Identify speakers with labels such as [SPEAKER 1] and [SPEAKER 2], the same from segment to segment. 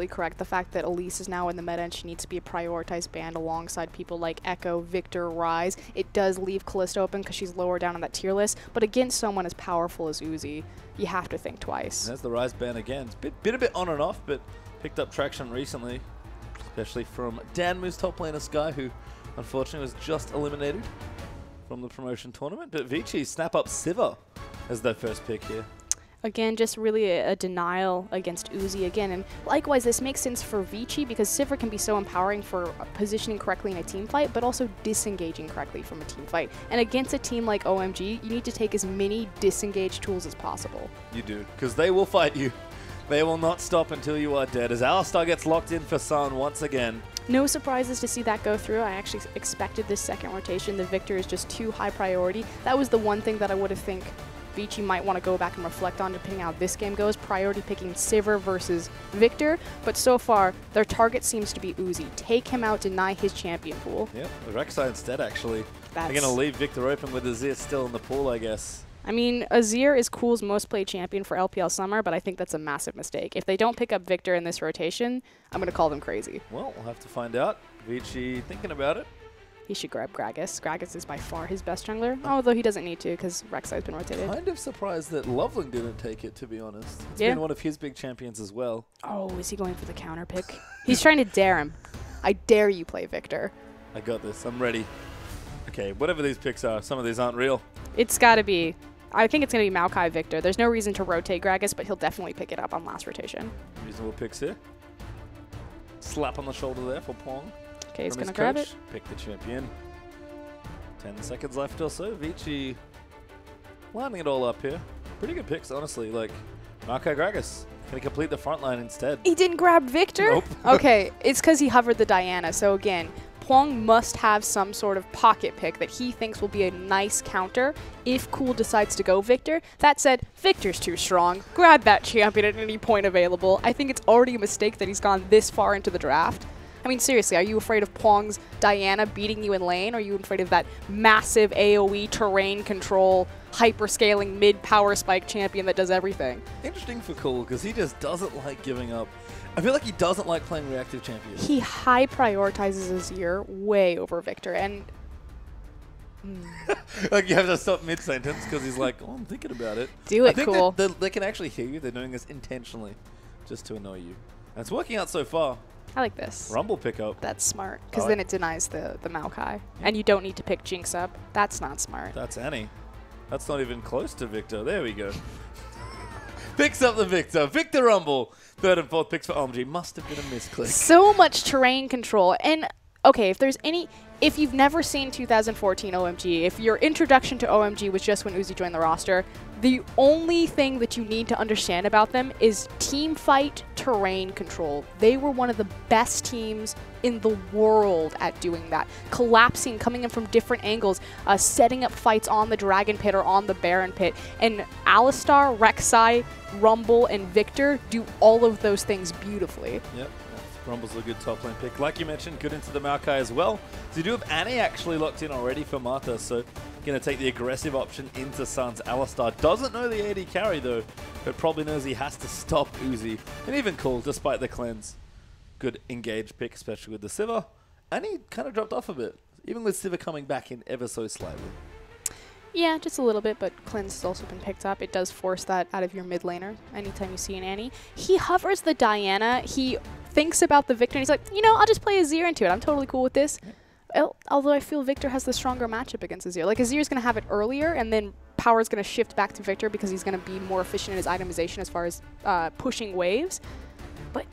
[SPEAKER 1] correct. The fact that Elise is now in the meta and she needs to be a prioritized band alongside people like Echo, Viktor, Ryze. It does leave Kalista open because she's lower down on that tier list, but against someone as powerful as Uzi, you have to think twice.
[SPEAKER 2] And there's the Ryze ban again. It's been a bit on and off, but picked up traction recently, especially from Danmu's top laner Sky, who unfortunately was just eliminated from the promotion tournament. But Vici snap up Sivir as their first pick here.
[SPEAKER 1] Again, just really a denial against Uzi again. And likewise, this makes sense for Vici because Sivir can be so empowering for positioning correctly in a team fight, but also disengaging correctly from a team fight. And against a team like OMG, you need to take as many disengage tools as possible.
[SPEAKER 2] You do, because they will fight you. They will not stop until you are dead, as Alistar gets locked in for Xuan once again.
[SPEAKER 1] No surprises to see that go through. I actually expected this second rotation. The Viktor is just too high priority. That was the one thing that I would have think Vici might want to go back and reflect on depending on how this game goes, priority picking Sivir versus Viktor, but so far their target seems to be Uzi. Take him out, deny his champion pool.
[SPEAKER 2] Yep, Rek'Sai instead actually. They're going to leave Viktor open with Azir still in the pool, I guess.
[SPEAKER 1] I mean, Azir is Cool's most played champion for LPL Summer, but I think that's a massive mistake. If they don't pick up Viktor in this rotation, I'm going to call them crazy.
[SPEAKER 2] Well, we'll have to find out. Vici thinking about it.
[SPEAKER 1] He should grab Gragas. Gragas is by far his best jungler, although he doesn't need to because Rek'Sai's been rotated.
[SPEAKER 2] Kind of surprised that Loveling didn't take it, to be honest. It's been one of his big champions as well.
[SPEAKER 1] Oh, is he going for the counter pick? He's trying to dare him. I dare you play Viktor.
[SPEAKER 2] I got this. I'm ready. Okay, whatever these picks are, some of these aren't real.
[SPEAKER 1] It's got to be. I think it's going to be Maokai Viktor. There's no reason to rotate Gragas, but he'll definitely pick it up on last rotation.
[SPEAKER 2] Reasonable picks here. Slap on the shoulder there for Peng.
[SPEAKER 1] Okay, he's going to grab it.
[SPEAKER 2] Pick the champion. 10 seconds left or so. Vici lining it all up here. Pretty good picks, honestly. Like, Maokai Gragas. Can he complete the front line instead?
[SPEAKER 1] He didn't grab Viktor?
[SPEAKER 2] Nope.
[SPEAKER 1] Okay, it's because he hovered the Diana. So again, Peng must have some sort of pocket pick that he thinks will be a nice counter if Cool decides to go Viktor. That said, Viktor's too strong. Grab that champion at any point available. I think it's already a mistake that he's gone this far into the draft. I mean, seriously, are you afraid of Peng's Diana beating you in lane? Or are you afraid of that massive AoE terrain control, hyper-scaling mid-power spike champion that does everything?
[SPEAKER 2] Interesting for Cool, because he just doesn't like giving up. I feel like he doesn't like playing reactive champions.
[SPEAKER 1] He high prioritizes Azir way over Viktor, and...
[SPEAKER 2] Like, you have to stop mid-sentence because he's like, oh, I'm thinking about it.
[SPEAKER 1] Do it, Cool.
[SPEAKER 2] They can actually hear you. They're doing this intentionally just to annoy you. And it's working out so far.
[SPEAKER 1] I like this.
[SPEAKER 2] Rumble pickup.
[SPEAKER 1] That's smart, because then it denies the Maokai. And you don't need to pick Jinx up. That's not smart.
[SPEAKER 2] That's Annie. That's not even close to Viktor. There we go. Picks up the Viktor. Viktor Rumble. Third and fourth picks for OMG. Must have been a misclick.
[SPEAKER 1] So much terrain control. And, okay, if you've never seen 2014 OMG, if your introduction to OMG was just when Uzi joined the roster, the only thing that you need to understand about them is team fight terrain control. They were one of the best teams in the world at doing that. Collapsing, coming in from different angles, setting up fights on the Dragon Pit or on the Baron Pit. And Alistar, Rek'Sai, Rumble, and Viktor do all of those things beautifully.
[SPEAKER 2] Yep. Rumble's a good top lane pick. Like you mentioned, good into the Maokai as well. So you do have Annie actually locked in already for Martha, so going to take the aggressive option into Sun's Alistar. Doesn't know the AD carry though, but probably knows he has to stop Uzi. And even Cool, despite the cleanse. Good engage pick, especially with the Sivir. Annie kind of dropped off a bit, even with Sivir coming back in ever so slightly.
[SPEAKER 1] Yeah, just a little bit, but cleanse has also been picked up. It does force that out of your mid laner anytime you see an Annie. He hovers the Diana. He thinks about the Viktor, and he's like, you know, I'll just play Azir into it. I'm totally cool with this. Although I feel Viktor has the stronger matchup against Azir. Like, Azir's going to have it earlier, and then power's going to shift back to Viktor because he's going to be more efficient in his itemization as far as pushing waves. But...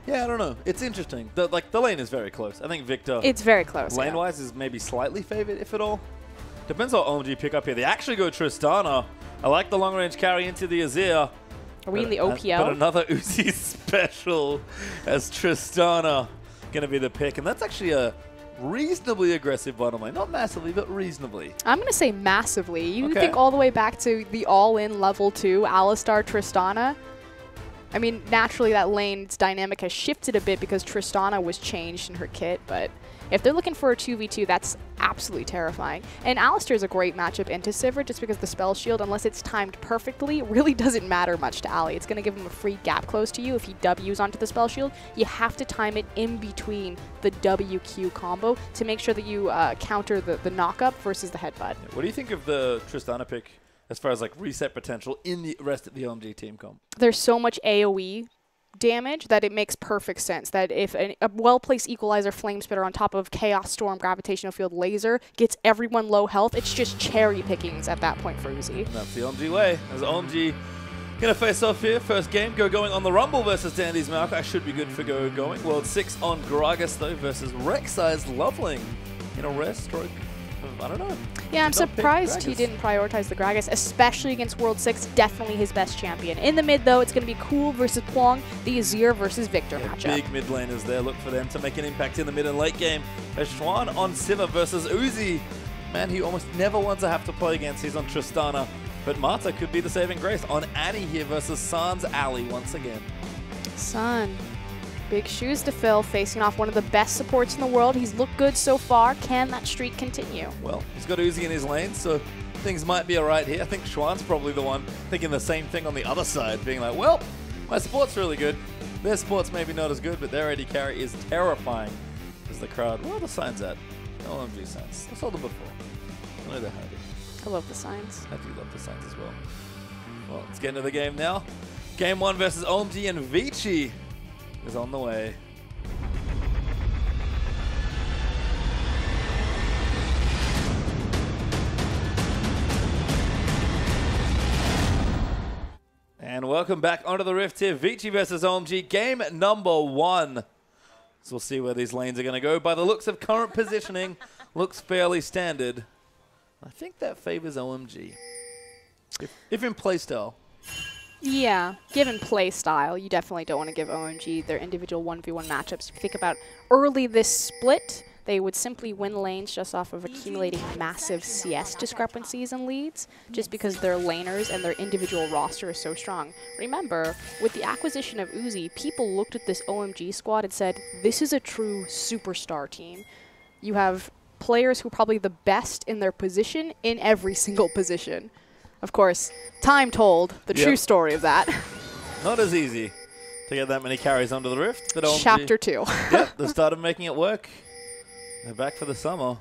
[SPEAKER 2] yeah, I don't know. It's interesting. The lane is very close. I think Viktor...
[SPEAKER 1] it's very close,
[SPEAKER 2] lane-wise is maybe slightly favored, if at all. Depends on OMG pick up here. They actually go Tristana. I like the long-range carry into the Azir.
[SPEAKER 1] Are we in the OPL?
[SPEAKER 2] But another Uzi special as Tristana going to be the pick. And that's actually a reasonably aggressive bottom lane. Not massively, but reasonably.
[SPEAKER 1] I'm going to say massively. You think all the way back to the all-in level 2 Alistar Tristana. I mean, naturally that lane's dynamic has shifted a bit because Tristana was changed in her kit, but if they're looking for a 2v2, that's absolutely terrifying. And Alistar is a great matchup into Sivir just because the spell shield, unless it's timed perfectly, really doesn't matter much to Ali. It's going to give him a free gap close to you if he W's onto the spell shield. You have to time it in between the WQ combo to make sure that you counter the knock-up versus the headbutt.
[SPEAKER 2] What do you think of the Tristana pick as far as like reset potential in the rest of the OMG team comp?
[SPEAKER 1] There's so much AoE damage that it makes perfect sense that if a well-placed equalizer flame spitter on top of chaos storm gravitational field laser gets everyone low health, it's just cherry pickings at that point for Uzi.
[SPEAKER 2] And that's the OMG way. As OMG gonna face off here, first game, Gogoing on the Rumble versus Dandy's Maokai. Should be good for Gogoing. World 6 on Gragas though versus Rek'Sai's Loveling in a rare stroke. I don't know.
[SPEAKER 1] Yeah, I'm surprised he didn't prioritize the Gragas, especially against World 6. Definitely his best champion. In the mid, though, it's going to be Cool versus Peng, the Azir versus Viktor matchup.
[SPEAKER 2] Big mid laners there. Look for them to make an impact in the mid and late game. As Xuan on Sivir versus Uzi. Man, he almost never wants to have to play against. He's on Tristana. But Marta could be the saving grace on Addy here versus San's Ali once again.
[SPEAKER 1] San. Big shoes to fill, facing off one of the best supports in the world. He's looked good so far. Can that streak continue?
[SPEAKER 2] Well, he's got Uzi in his lane, so things might be all right here. I think Xuan's probably the one thinking the same thing on the other side, being like, well, my support's really good. Their support's maybe not as good, but their AD carry is terrifying. Is the crowd. Where are the signs at? OMG signs. I saw them before. I know they're handy.
[SPEAKER 1] I love the signs.
[SPEAKER 2] I do love the signs as well. Well, let's get into the game now. Game 1 versus OMG and Vici is on the way. And welcome back onto the Rift here. Vici versus OMG, game number 1. So we'll see where these lanes are going to go. By the looks of current positioning, looks fairly standard. I think that favors OMG. If in playstyle.
[SPEAKER 1] Yeah, given play style, you definitely don't want to give OMG their individual 1v1 matchups. If you think about early this split, they would simply win lanes just off of accumulating massive CS discrepancies and leads, just because their laners and their individual roster is so strong. Remember, with the acquisition of Uzi, people looked at this OMG squad and said, this is a true superstar team. You have players who are probably the best in their position in every single position. Of course, time told the true story of that.
[SPEAKER 2] Not as easy to get that many carries onto the Rift. But OMG,
[SPEAKER 1] Chapter 2.
[SPEAKER 2] Yep, they started making it work. They're back for the summer.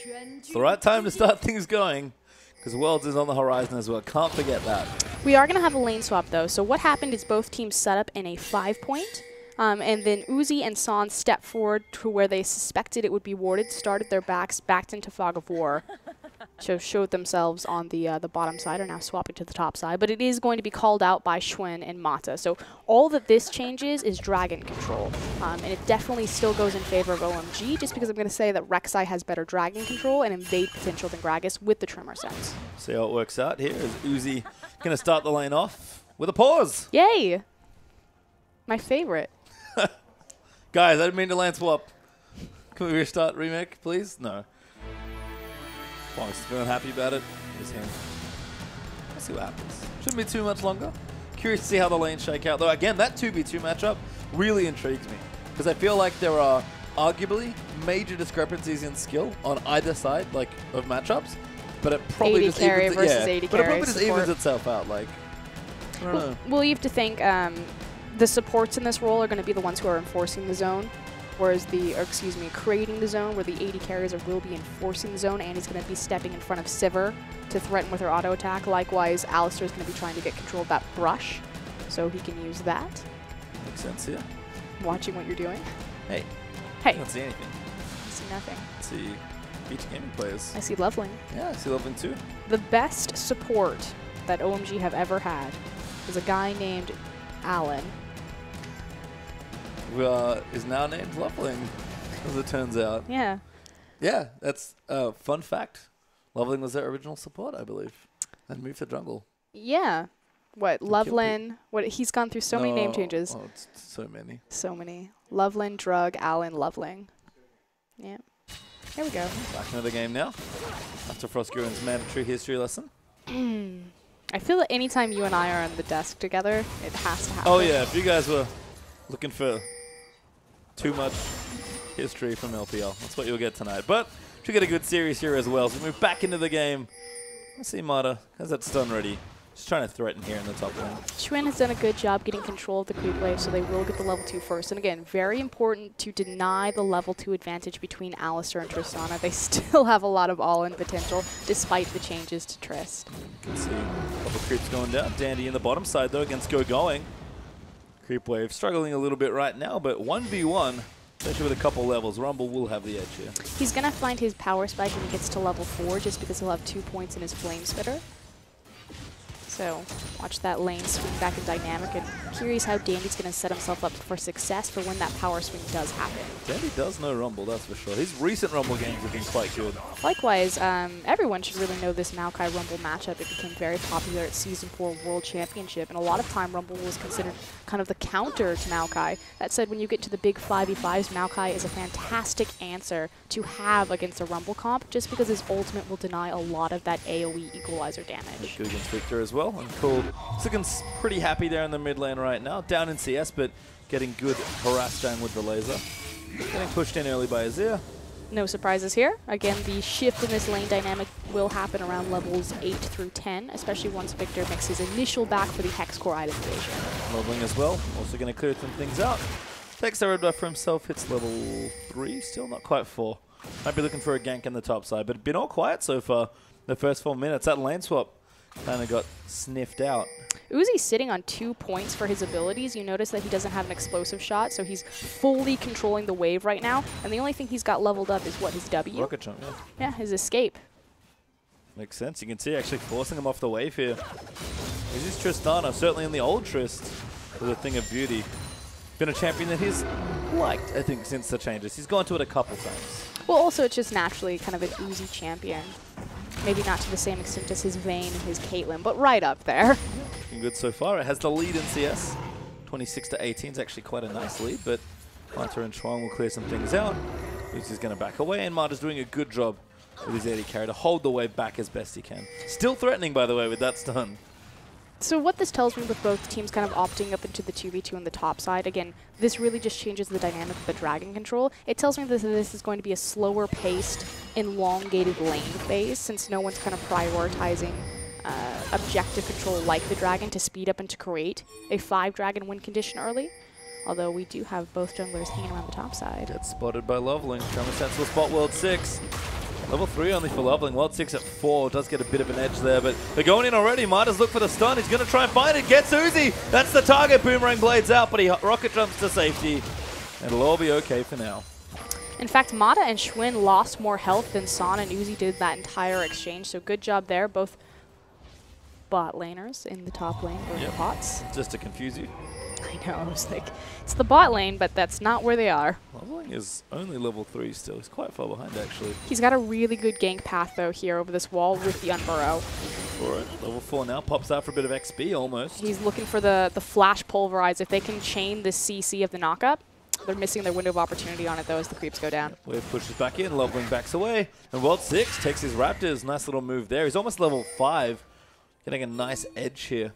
[SPEAKER 2] It's the right time to start things going, because Worlds is on the horizon as well. Can't forget that.
[SPEAKER 1] We are going to have a lane swap, though. So what happened is both teams set up in a 5-point. And then Uzi and San stepped forward to where they suspected it would be warded, started their backs, backed into Fog of War. So showed themselves on the bottom side, are now swapping to the top side. But it is going to be called out by Xuan and Mata. So all that this changes is dragon control. And it definitely still goes in favor of OMG, just because I'm going to say that Rek'Sai has better dragon control and invade potential than Gragas with the Tremor sense.
[SPEAKER 2] See how it works out here. Is Uzi going to start the lane off with a pause?
[SPEAKER 1] Yay! My favorite.
[SPEAKER 2] Guys, I didn't mean to lane swap. Can we restart remake, please? No. Fox is feeling happy about it. Here's him. Let's see what happens. Shouldn't be too much longer. Curious to see how the lanes shake out. Though, again, that 2v2 matchup really intrigues me. Because I feel like there are arguably major discrepancies in skill on either side of matchups. But it probably just
[SPEAKER 1] carry
[SPEAKER 2] evens,
[SPEAKER 1] versus 80
[SPEAKER 2] but it
[SPEAKER 1] carry
[SPEAKER 2] probably just evens itself out. Like, I don't know.
[SPEAKER 1] Well, you have to think the supports in this role are going to be the ones who are enforcing the zone. Whereas creating the zone, where the AD carries will be enforcing the zone, and he's going to be stepping in front of Sivir to threaten with her auto attack. Likewise, Alistar is going to be trying to get control of that brush, so he can use that.
[SPEAKER 2] Makes sense here.
[SPEAKER 1] Watching what you're doing.
[SPEAKER 2] Hey.
[SPEAKER 1] Hey.
[SPEAKER 2] I don't see anything.
[SPEAKER 1] I see nothing.
[SPEAKER 2] I see Vici Gaming players.
[SPEAKER 1] I see Loveling.
[SPEAKER 2] Yeah, I see Loveling too. The
[SPEAKER 1] best support that OMG have ever had is a guy named Alan.
[SPEAKER 2] Is now named Loveling, as it turns out.
[SPEAKER 1] Yeah.
[SPEAKER 2] Yeah, that's a fun fact. Loveling was their original support, I believe, and moved to jungle.
[SPEAKER 1] Yeah. What, Loveland? What, he's gone through so many name changes.
[SPEAKER 2] Oh, it's so many.
[SPEAKER 1] So many. Loveland, Drug, Alan, Loveling. Yeah. Here we go.
[SPEAKER 2] Back into the game now. After Frostgurren's mandatory history lesson.
[SPEAKER 1] I feel that anytime you and I are on the desk together, it has to happen.
[SPEAKER 2] Oh yeah, if you guys were looking for too much history from LPL, that's what you'll get tonight. But we get a good series here as well. So we move back into the game. Let's see Mata has that stun ready. Just trying to threaten here in the top lane.
[SPEAKER 1] Xuan has done a good job getting control of the creep wave, so they will get the level 2 first. And again, very important to deny the level 2 advantage between Alistar and Tristana. They still have a lot of all-in potential, despite the changes to Trist.
[SPEAKER 2] You can see a couple creeps going down. Dandy in the bottom side, though, against Gogoing. Creep wave struggling a little bit right now, but 1v1, especially with a couple levels, Rumble will have the edge here.
[SPEAKER 1] He's going to find his power spike when he gets to level 4, just because he'll have 2 points in his Flame Spitter. So watch that lane swing back in dynamic, and curious how Dandy's going to set himself up for success for when that power swing does happen.
[SPEAKER 2] Dandy does know Rumble, that's for sure. His recent Rumble games have been quite good.
[SPEAKER 1] Likewise, everyone should really know this Maokai Rumble matchup. It became very popular at Season 4 World Championship, and a lot of time Rumble was considered kind of the counter to Maokai. That said, when you get to the big 5v5s, Maokai is a fantastic answer to have against a Rumble comp, just because his ultimate will deny a lot of that AoE equalizer damage.
[SPEAKER 2] Good against Viktor as well. And cool. He's looking pretty happy there in the mid lane right now. Down in CS, but getting good harass down with the laser. Getting pushed in early by Azir.
[SPEAKER 1] No surprises here. Again, the shift in this lane dynamic will happen around levels 8 through 10, especially once Viktor makes his initial back for the Hex Core item invasion.
[SPEAKER 2] Loveling as well. Also going to clear some things out. Takes the red buff for himself. Hits level 3. Still not quite 4. Might be looking for a gank in the top side, but been all quiet so far. The first 4 minutes. That lane swap kind of got sniffed out.
[SPEAKER 1] Uzi's sitting on 2 points for his abilities. You notice that he doesn't have an explosive shot, so he's fully controlling the wave right now. And the only thing he's got leveled up is what, his W?
[SPEAKER 2] Rocket jump, yeah.
[SPEAKER 1] Yeah, his escape.
[SPEAKER 2] Makes sense. You can see actually forcing him off the wave here. This is Tristana, certainly in the old Trist, with a thing of beauty. Been a champion that he's liked, I think, since the changes. He's gone to it a couple times.
[SPEAKER 1] Well, also it's just naturally kind of an Uzi champion. Maybe not to the same extent as his Vayne and his Caitlyn, but right up there.
[SPEAKER 2] Looking good so far. It has the lead in CS. 26 to 18 is actually quite a nice lead, but Mata and Xuan will clear some things out. Lucy's going to back away, and Mata's doing a good job with his AD carry to hold the wave back as best he can. Still threatening, by the way, with that stun.
[SPEAKER 1] So what this tells me with both teams kind of opting up into the 2v2 on the top side, again, this really just changes the dynamic of the dragon control. It tells me that this is going to be a slower paced, elongated lane phase, since no one's kind of prioritizing objective control like the dragon to speed up and to create a 5-dragon win condition early. Although we do have both junglers hanging around the top side.
[SPEAKER 2] Gets spotted by Loveling. Trying to sensible spot World 6. Level 3 only for Loveling. World 6 at 4. Does get a bit of an edge there, but they're going in already. Mata's look for the stun. He's going to try and find it. Gets Uzi. That's the target. Boomerang blades out, but he rocket jumps to safety. It'll all be okay for now.
[SPEAKER 1] In fact, Mata and Xuan lost more health than San and Uzi did that entire exchange, so good job there. Both bot laners in the top lane or the bots.
[SPEAKER 2] Just to confuse you.
[SPEAKER 1] I know, I was like, it's the bot lane, but that's not where they are.
[SPEAKER 2] Loveling is only level 3 still. He's quite far behind, actually.
[SPEAKER 1] He's got a really good gank path, though, here over this wall with the Unburrow.
[SPEAKER 2] Alright, level 4 now. Pops out for a bit of XP, almost.
[SPEAKER 1] He's looking for the flash pulverize. If they can chain the CC of the knockup, they're missing their window of opportunity on it, though, as the creeps go down.
[SPEAKER 2] Wave pushes back in. Loveling backs away. And World 6 takes his Raptors. Nice little move there. He's almost level 5. Getting a nice edge here.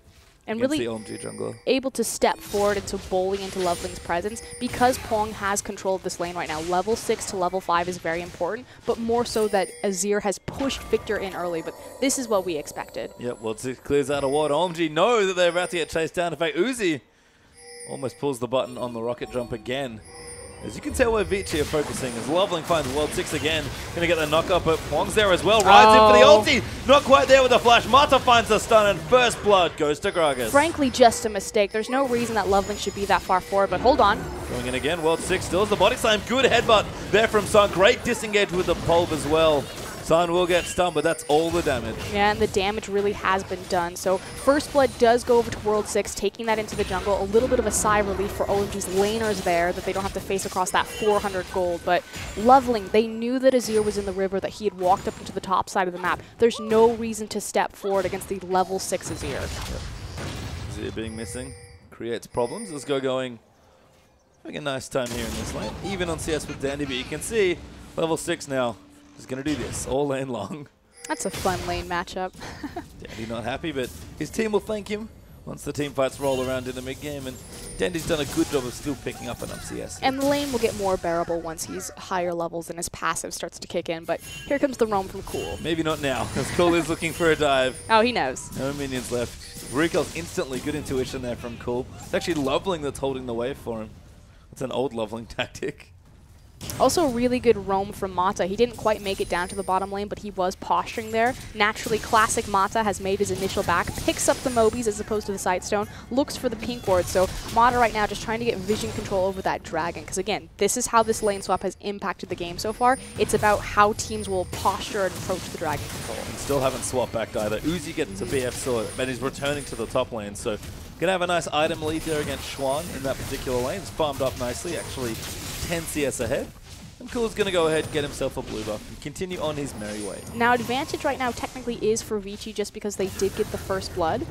[SPEAKER 1] And really
[SPEAKER 2] the OMG jungler.
[SPEAKER 1] Able to step forward into bowling into Loveling's presence because Peng has control of this lane right now. Level 6 to level 5 is very important, but more so that Azir has pushed Viktor in early, but this is what we expected.
[SPEAKER 2] Yep, World 6 clears out a ward. OMG know that they're about to get chased down. In fact, Uzi almost pulls the button on the rocket jump again. As you can tell where Vici are focusing, as Loveling finds World 6 again. Going to get the knock-up, but Peng's there as well. Rides in for the ulti. Not quite there with the flash. Mata finds the stun, and first blood goes to Gragas.
[SPEAKER 1] Frankly, just a mistake. There's no reason that Loveling should be that far forward, but hold on.
[SPEAKER 2] Going in again, World 6 still has the body slam. Good headbutt there from Xuan. Great disengage with the pulve as well. Xuan will get stunned, but that's all the damage.
[SPEAKER 1] Yeah, and the damage really has been done. So first blood does go over to World 6, taking that into the jungle. A little bit of a sigh of relief for OMG's laners there, that they don't have to face across that 400 gold. But Loveling, they knew that Azir was in the river, that he had walked up into the top side of the map. There's no reason to step forward against the level 6 Azir.
[SPEAKER 2] Yep. Azir being missing creates problems. Let's Gogoing. Having a nice time here in this lane. Even on CS with Dandy, but you can see level 6 now is going to do this all lane long.
[SPEAKER 1] That's a fun lane matchup.
[SPEAKER 2] Dandy not happy, but his team will thank him once the team fights roll around in the mid-game, and Dandy's done a good job of still picking up enough CS.
[SPEAKER 1] And the lane will get more bearable once he's higher levels and his passive starts to kick in, but here comes the roam from Cool.
[SPEAKER 2] Maybe not now, because Cool is looking for a dive.
[SPEAKER 1] Oh, he knows.
[SPEAKER 2] No minions left. Recalls instantly, good intuition there from Cool. It's actually Loveling that's holding the wave for him. It's an old Loveling tactic.
[SPEAKER 1] Also a really good roam from Mata. He didn't quite make it down to the bottom lane, but he was posturing there. Naturally, classic Mata has made his initial back, picks up the Mobies as opposed to the Sightstone, looks for the pink ward. So Mata right now just trying to get vision control over that dragon. Because again, this is how this lane swap has impacted the game so far. It's about how teams will posture and approach the dragon control.
[SPEAKER 2] And still haven't swapped back either. Uzi gets a BF sword, but he's returning to the top lane. So gonna have a nice item lead there against Xuan in that particular lane. It's farmed up nicely, actually 10 CS ahead. And Cool's going to go ahead and get himself a blue buff and continue on his merry way. Now,
[SPEAKER 1] advantage right now technically is for Vici just because they did get the first blood,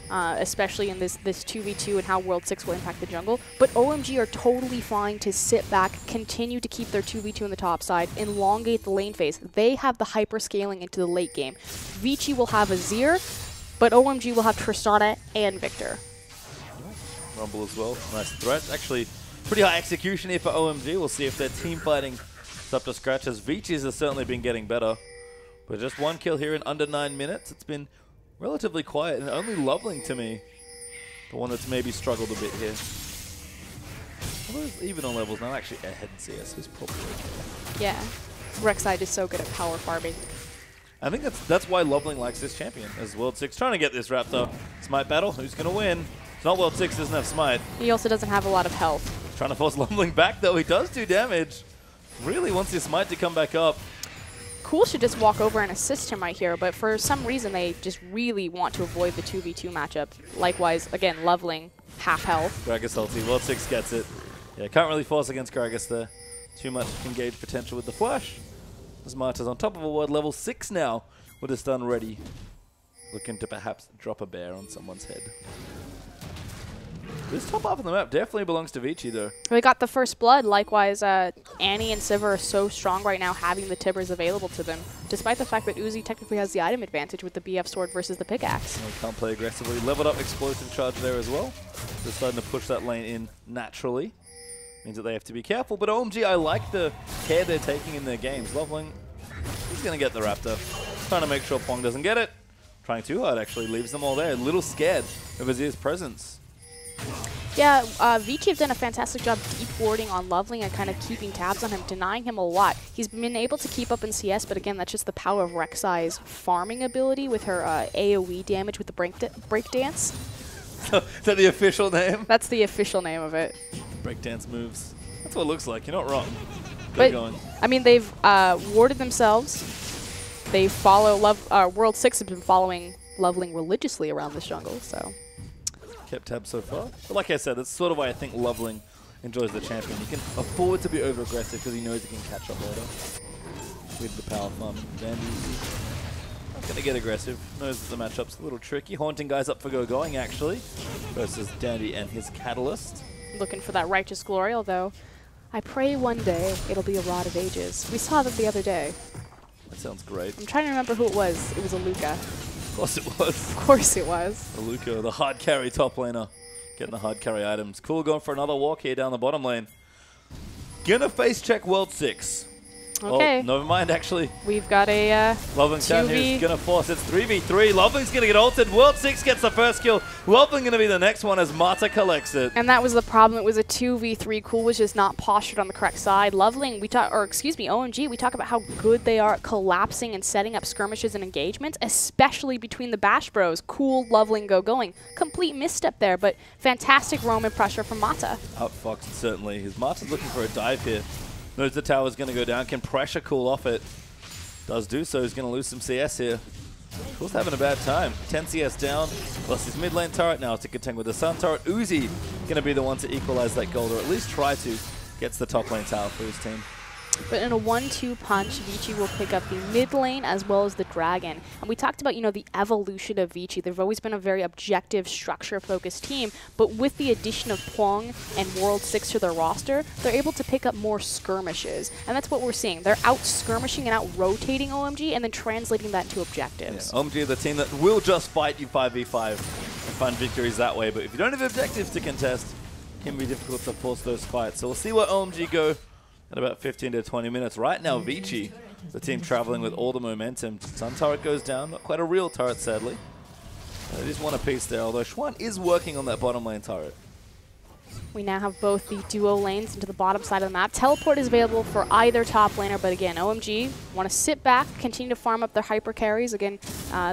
[SPEAKER 1] especially in this 2v2 and how World 6 will impact the jungle. But OMG are totally fine to sit back, continue to keep their 2v2 on the top side, elongate the lane phase. They have the hyper scaling into the late game. Vici will have Azir, but OMG will have Tristana and Viktor.
[SPEAKER 2] Rumble as well. Nice threat. Actually, pretty high execution here for OMG. We'll see if their team fighting is up to scratch, as Vici's has certainly been getting better. But just one kill here in under 9 minutes. It's been relatively quiet, and only Loveling to me, the one that's maybe struggled a bit here. Although even on levels now, actually ahead in CS is probably okay.
[SPEAKER 1] Yeah, Rek'Sai is so good at power farming.
[SPEAKER 2] I think that's why Loveling likes this champion as World 6. Trying to get this Raptor. Smite battle. Who's going to win? It's not World 6, doesn't have Smite.
[SPEAKER 1] He also doesn't have a lot of health.
[SPEAKER 2] Trying to force Loveling back, though. He does do damage. Really wants his Smite to come back up.
[SPEAKER 1] Cool should just walk over and assist him right here, but for some reason they just really want to avoid the 2v2 matchup. Likewise, again, Loveling, half health.
[SPEAKER 2] Gragas ulti. World 6 gets it. Yeah, can't really force against Gragas there. Too much engaged potential with the flash. As Marta's on top of a ward, level 6 now with a stun ready. Looking to perhaps drop a bear on someone's head. This top half of the map definitely belongs to Vici, though.
[SPEAKER 1] We got the first blood. Likewise, Annie and Sivir are so strong right now having the Tibbers available to them, despite the fact that Uzi technically has the item advantage with the BF sword versus the pickaxe.
[SPEAKER 2] He can't play aggressively. Leveled up explosive charge there as well. They're starting to push that lane in naturally. Means that they have to be careful. But OMG, I like the care they're taking in their games. Loveling, he's going to get the Raptor. Trying to make sure Peng doesn't get it. Trying too hard, actually. Leaves them all there. A little scared of Azir's presence.
[SPEAKER 1] Yeah, Vici have done a fantastic job deep warding on Loveling and kind of keeping tabs on him, denying him a lot. He's been able to keep up in CS, but again, that's just the power of Rek'Sai's farming ability with her AoE damage with the breakdance.
[SPEAKER 2] Is that the official name?
[SPEAKER 1] That's the official name of it.
[SPEAKER 2] Breakdance moves. That's what it looks like. You're not wrong.
[SPEAKER 1] But, I mean, they've warded themselves. They follow World 6 has been following Loveling religiously around this jungle, so.
[SPEAKER 2] Kept tabs so far. But like I said, that's sort of why I think Loveling enjoys the champion. He can afford to be over-aggressive because he knows he can catch up later with the power farm. Dandy not going to get aggressive. Knows that the matchup's a little tricky. Haunting guys up for Gogoing, actually, versus Dandy and his Catalyst.
[SPEAKER 1] Looking for that righteous glory, although I pray one day it'll be a Rod of Ages. We saw that the other day.
[SPEAKER 2] That sounds great.
[SPEAKER 1] I'm trying to remember who it was. It was Aluka.
[SPEAKER 2] Of course it was.
[SPEAKER 1] Of course it was.
[SPEAKER 2] Aluka, the hard carry top laner. Getting the hard carry items. Cool going for another walk here down the bottom lane. Gonna face check World 6.
[SPEAKER 1] Okay.
[SPEAKER 2] Well, never mind, actually.
[SPEAKER 1] We've got a
[SPEAKER 2] Loveling's down here. He's going to force. It's 3v3. Loveling's going to get ulted. World 6 gets the first kill. Loveling going to be the next one as Mata collects it.
[SPEAKER 1] And that was the problem. It was a 2v3. Cool was just not postured on the correct side. Loveling, OMG, we talk about how good they are at collapsing and setting up skirmishes and engagements, especially between the Bash Bros. Cool, Loveling, Gogoing. Complete misstep there, but fantastic roam and pressure from Mata.
[SPEAKER 2] Outfoxed, certainly. His Mata's looking for a dive here. Knows the tower's going to go down, can pressure Cool off it. Does do so, he's going to lose some CS here. Cool's having a bad time. 10 CS down, plus his mid lane turret now to contend with the Sun turret. Uzi going to be the one to equalize that gold, or at least try to. Gets the top lane tower for his team.
[SPEAKER 1] But in a 1-2 punch, Vici will pick up the mid lane as well as the dragon. And we talked about, you know, the evolution of Vici. They've always been a very objective, structure-focused team, but with the addition of Peng and World 6 to their roster, they're able to pick up more skirmishes. And that's what we're seeing. They're out-skirmishing and out-rotating OMG and then translating that into objectives.
[SPEAKER 2] Yeah, OMG are the team that will just fight you 5v5 and find victories that way. But if you don't have objectives to contest, it can be difficult to force those fights. So we'll see where OMG go at about 15 to 20 minutes. Right now, Vici, the team traveling with all the momentum. Sun turret goes down. Not quite a real turret, sadly. They just want a piece there, although Xuan is working on that bottom lane turret.
[SPEAKER 1] We now have both the duo lanes into the bottom side of the map. Teleport is available for either top laner, but again, OMG want to sit back, continue to farm up their hyper carries. Again,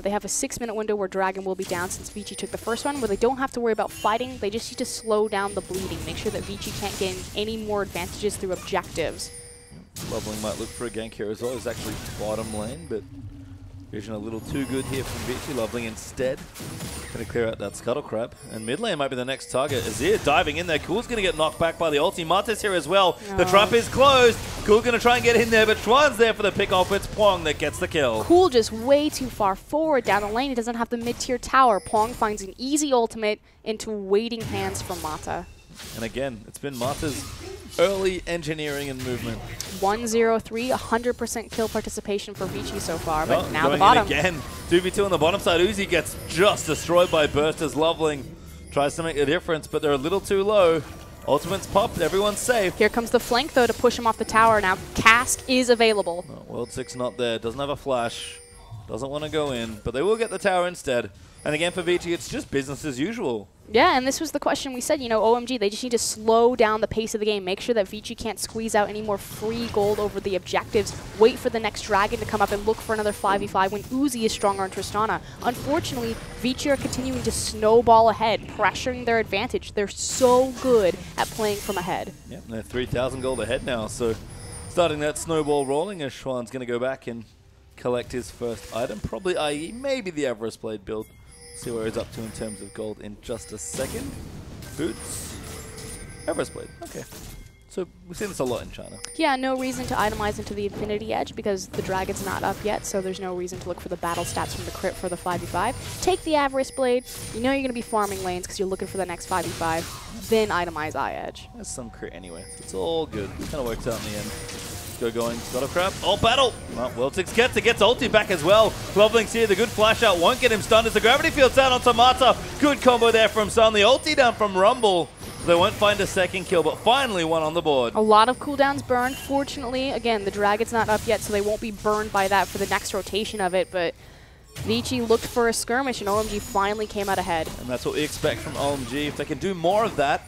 [SPEAKER 1] they have a 6-minute window where Dragon will be down since Vici took the first one, where they don't have to worry about fighting. They just need to slow down the bleeding, make sure that Vici can't gain any more advantages through objectives.
[SPEAKER 2] Loveling might look for a gank here as well. He's actually bottom lane, but vision a little too good here from Vici. Loveling instead going to clear out that Scuttle Crab. And mid lane might be the next target. Azir diving in there. Cool's going to get knocked back by the ulti. Marta's here as well. The trap is closed. Cool going to try and get in there, but Xuan's there for the pick-off. It's Peng that gets the kill.
[SPEAKER 1] Cool just way too far forward down the lane. He doesn't have the mid-tier tower. Peng finds an easy ultimate into waiting hands from Mata.
[SPEAKER 2] And again, it's been Marta's early engineering and movement.
[SPEAKER 1] 1-0-3, 100% kill participation for Vici so far, but now the bottom.
[SPEAKER 2] Again, 2v2 on the bottom side. Uzi gets just destroyed by Burst as Loveling tries to make a difference, but they're a little too low. Ultimate's popped, everyone's safe.
[SPEAKER 1] Here comes the flank though to push him off the tower. Now Cask is available.
[SPEAKER 2] No, World 6 not there, doesn't have a flash, doesn't want to go in, but they will get the tower instead. And again for Vici, it's just business as usual.
[SPEAKER 1] Yeah, and this was the question we said, you know, OMG, they just need to slow down the pace of the game, make sure that Vici can't squeeze out any more free gold over the objectives, wait for the next dragon to come up and look for another 5v5 when Uzi is stronger on Tristana. Unfortunately, Vici are continuing to snowball ahead, pressuring their advantage. They're so good at playing from ahead.
[SPEAKER 2] Yep, they're 3,000 gold ahead now, so starting that snowball rolling as Xuan's going to go back and collect his first item, probably IE, maybe the Everest Blade build. See where he's up to in terms of gold in just a second. Boots. Everest Blade. Okay. So we've seen this a lot in China.
[SPEAKER 1] Yeah, no reason to itemize into the Infinity Edge because the Dragon's not up yet, so there's no reason to look for the battle stats from the crit for the 5v5. Take the Everest Blade. You know you're going to be farming lanes because you're looking for the next 5v5. Then itemize Edge.
[SPEAKER 2] There's some crit anyway, so it's all good. Kind of works out in the end. Gogoing, Scuttle Crab. Oh, battle! Well, World 6 gets ulti back as well. Loveling's here, the good flash out won't get him stunned as the gravity field's down onto Mata. Good combo there from Sun. The ulti down from Rumble. They won't find a second kill, but finally one on the board.
[SPEAKER 1] A lot of cooldowns burned. Fortunately, again, the Dragon's not up yet, so they won't be burned by that for the next rotation of it, but Vici looked for a skirmish, and OMG finally came out ahead.
[SPEAKER 2] And that's what we expect from OMG. If they can do more of that,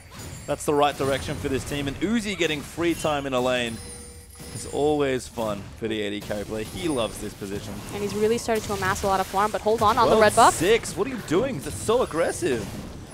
[SPEAKER 2] that's the right direction for this team. And Uzi getting free time in a lane. It's always fun for the AD carry play. He loves this position.
[SPEAKER 1] And he's really started to amass a lot of farm, but hold on the red buff.
[SPEAKER 2] 6, what are you doing? That's so aggressive.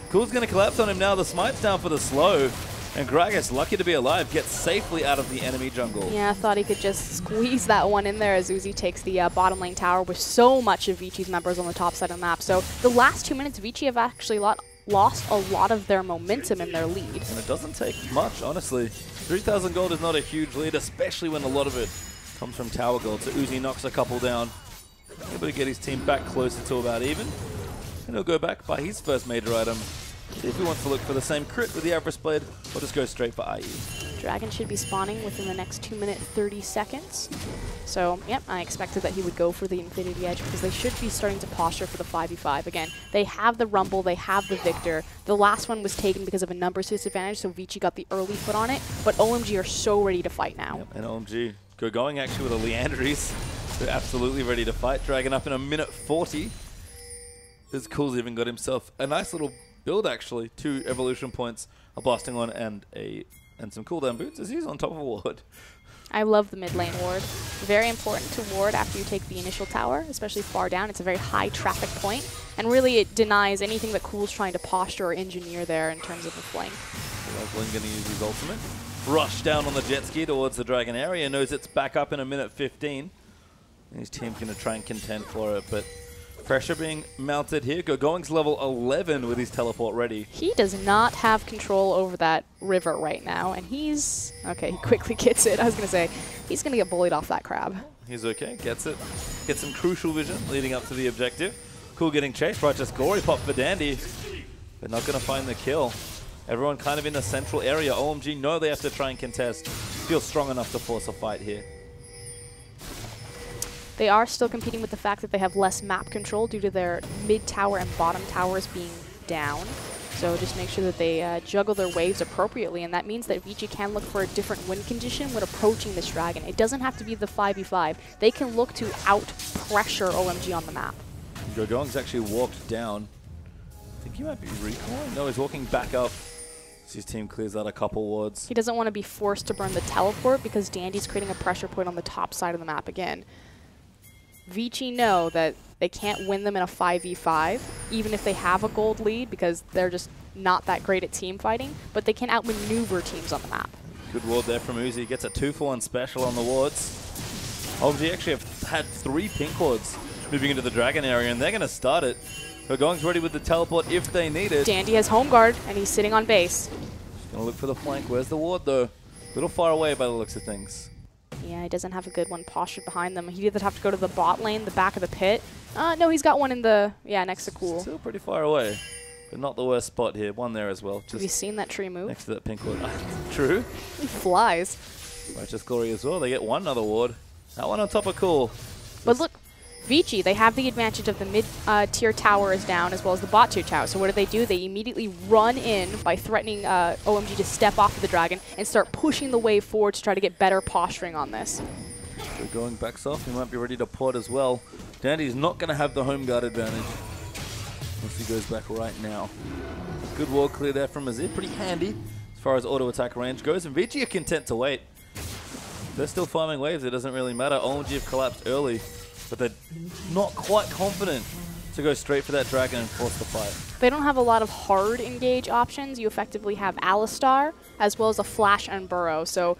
[SPEAKER 2] Cool's going to collapse on him now. The smite's down for the slow. And Gragas, lucky to be alive, gets safely out of the enemy jungle.
[SPEAKER 1] Yeah, I thought he could just squeeze that one in there as Uzi takes the bottom lane tower with so much of Vici's members on the top side of the map. So the last 2 minutes, Vici have actually lost a lot of their momentum in their lead.
[SPEAKER 2] And it doesn't take much, honestly. 3,000 gold is not a huge lead, especially when a lot of it comes from tower gold. So Uzi knocks a couple down, able to get his team back closer to about even. And he'll go back, buy his first major item. See if he wants to look for the same crit with the Everest Blade, or just go straight for IE.
[SPEAKER 1] Dragon should be spawning within the next 2 minutes 30 seconds. So, yep, I expected that he would go for the Infinity Edge because they should be starting to posture for the 5v5. Again, they have the Rumble, they have the Viktor. The last one was taken because of a numbers disadvantage, so Vici got the early foot on it, but OMG are so ready to fight now.
[SPEAKER 2] Yep, and OMG Gogoing actually with a Leandries. They're absolutely ready to fight. Dragon up in a minute 40. This Cool's even got himself a nice little build actually. 2 evolution points, a blasting one and some cooldown boots as he's on top of a ward.
[SPEAKER 1] I love the mid lane ward. Very important to ward after you take the initial tower, especially far down. It's a very high traffic point, and really it denies anything that Cool's trying to posture or engineer there in terms of the flank.
[SPEAKER 2] Loveling going to use his ultimate. Rush down on the jet ski towards the Dragon area, knows it's back up in a minute 15. And his team's going to try and contend for it, but Pressure being mounted here. Gogoing's level 11 with his teleport ready.
[SPEAKER 1] He does not have control over that river right now, and he's... Okay, he quickly gets it. I was going to say, he's going to get bullied off that crab.
[SPEAKER 2] He's okay, gets it. Gets some crucial vision leading up to the objective. Cool getting chased, Righteous Glory pop for Dandy. But not going to find the kill. Everyone kind of in the central area. OMG know they have to try and contest. Feel strong enough to force a fight here.
[SPEAKER 1] They are still competing with the fact that they have less map control due to their mid tower and bottom towers being down. So just make sure that they juggle their waves appropriately, and that means that Vici can look for a different win condition when approaching this dragon. It doesn't have to be the 5v5. They can look to out-pressure OMG on the map.
[SPEAKER 2] Gogoing's actually walked down. I think he might be recalling. No, he's walking back up. So his team clears out a couple wards.
[SPEAKER 1] He doesn't want to be forced to burn the teleport because Dandy's creating a pressure point on the top side of the map again. Vici know that they can't win them in a 5v5, even if they have a gold lead, because they're just not that great at team fighting, but they can outmaneuver teams on the map.
[SPEAKER 2] Good ward there from Uzi. Gets a 2-for-1 special on the wards. OMG actually have had 3 pink wards moving into the dragon area, and they're going to start it. Gogoing's ready with the teleport if they need it.
[SPEAKER 1] Dandy has home guard, and he's sitting on base.
[SPEAKER 2] Just going to look for the flank. Where's the ward, though? A little far away by the looks of things.
[SPEAKER 1] Yeah, he doesn't have a good one postured behind them. He'd either have to go to the bot lane, the back of the pit. No, he's got one in the, next to Cool.
[SPEAKER 2] Still pretty far away, but not the worst spot here. One there as well.
[SPEAKER 1] Have you seen that tree move?
[SPEAKER 2] Next to that pink ward. True.
[SPEAKER 1] He flies.
[SPEAKER 2] Righteous Glory as well. They get one other ward. That one on top of Cool.
[SPEAKER 1] But look, Vici, they have the advantage of the mid-tier tower is down as well as the bot-tier tower. So what do? They immediately run in by threatening OMG to step off of the dragon and start pushing the wave forward to try to get better posturing on this.
[SPEAKER 2] Gogoing backs off. He might be ready to port as well. Dandy's not going to have the home guard advantage once he goes back right now. Good wall clear there from Azir. Pretty handy as far as auto-attack range goes. And Vici are content to wait. They're still farming waves. It doesn't really matter. OMG have collapsed early, but they're not quite confident to go straight for that dragon and force the fight.
[SPEAKER 1] They don't have a lot of hard engage options. You effectively have Alistar as well as a flash and burrow. So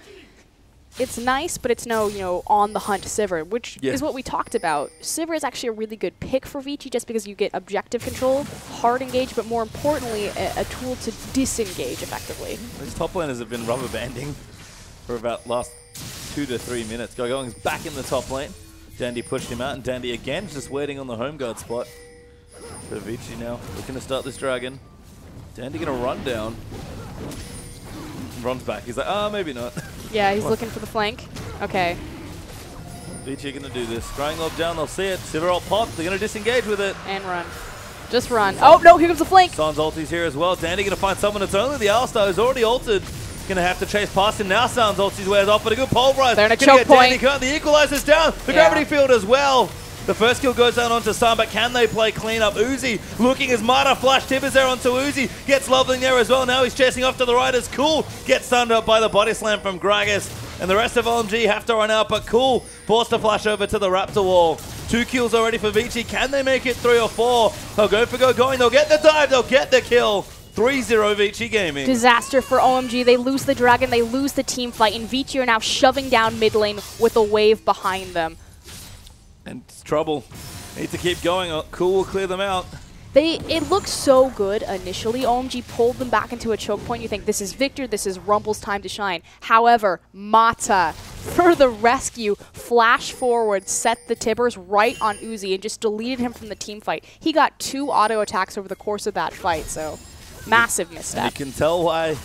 [SPEAKER 1] it's nice, but it's no, on the hunt Sivir, which is what we talked about. Sivir is actually a really good pick for Vici just because you get objective control, hard engage, but more importantly, a tool to disengage effectively.
[SPEAKER 2] These top laners have been rubber banding for about last 2 to 3 minutes. Gogoing's back in the top lane. Dandy pushed him out, and Dandy again just waiting on the home guard spot. So Vici now looking to start this dragon. Dandy gonna run down. Runs back. He's like, maybe not.
[SPEAKER 1] Yeah, he's looking for the flank. Okay.
[SPEAKER 2] Vici gonna do this. Scrying lob down, they'll see it. Sivir ult pop, they're gonna disengage with it.
[SPEAKER 1] And run. Just run. Oh, no, here comes the flank.
[SPEAKER 2] San's ulti's here as well. Dandy gonna find someone. It's only the Alistar who's already ulted. Gonna have to chase past him now. San's ulti's wears off, but a good pulverize.
[SPEAKER 1] They're in a choke point.
[SPEAKER 2] The equalizer's down. The gravity field as well. The first kill goes down onto San, but can they play clean up? Uzi looking as Marta flash tippers there onto Uzi. Gets Loveling there as well. Now he's chasing off to the right as Cool gets stunned up by the body slam from Gragas. And the rest of OMG have to run out, but Cool forced to flash over to the Raptor wall. 2 kills already for Vici. Can they make it 3 or 4? They'll go for Gogoing. They'll get the dive. They'll get the kill. 3-0 Vici Gaming. Disaster
[SPEAKER 1] for OMG. They lose the dragon. They lose the team fight. And Vici are now shoving down mid lane with a wave behind them.
[SPEAKER 2] And it's trouble. Need to keep going. Cool will clear them out.
[SPEAKER 1] It looked so good initially. OMG pulled them back into a choke point. You think this is Viktor, this is Rumble's time to shine. However, Mata, for the rescue, flash forward, set the tibbers right on Uzi and just deleted him from the team fight. He got 2 auto attacks over the course of that fight, so massive misstep.
[SPEAKER 2] And you can tell why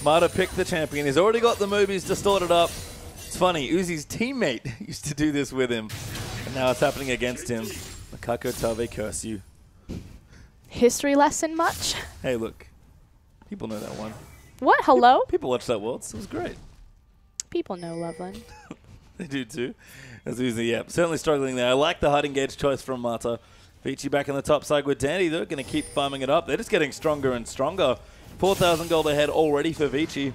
[SPEAKER 2] Mata picked the champion. He's already got the movies distorted up. It's funny, Uzi's teammate used to do this with him, and now it's happening against him. Makako Tave, curse you.
[SPEAKER 1] History lesson much?
[SPEAKER 2] Hey, look. People know that one.
[SPEAKER 1] What? Hello?
[SPEAKER 2] People watch that Worlds. It was great.
[SPEAKER 1] People know Loveling.
[SPEAKER 2] They do too. As Uzi, yeah, certainly struggling there. I like the hard engage choice from Mata. Vici back in the top side with Dandy. They're going to keep farming it up. They're just getting stronger and stronger. 4,000 gold ahead already for Vici.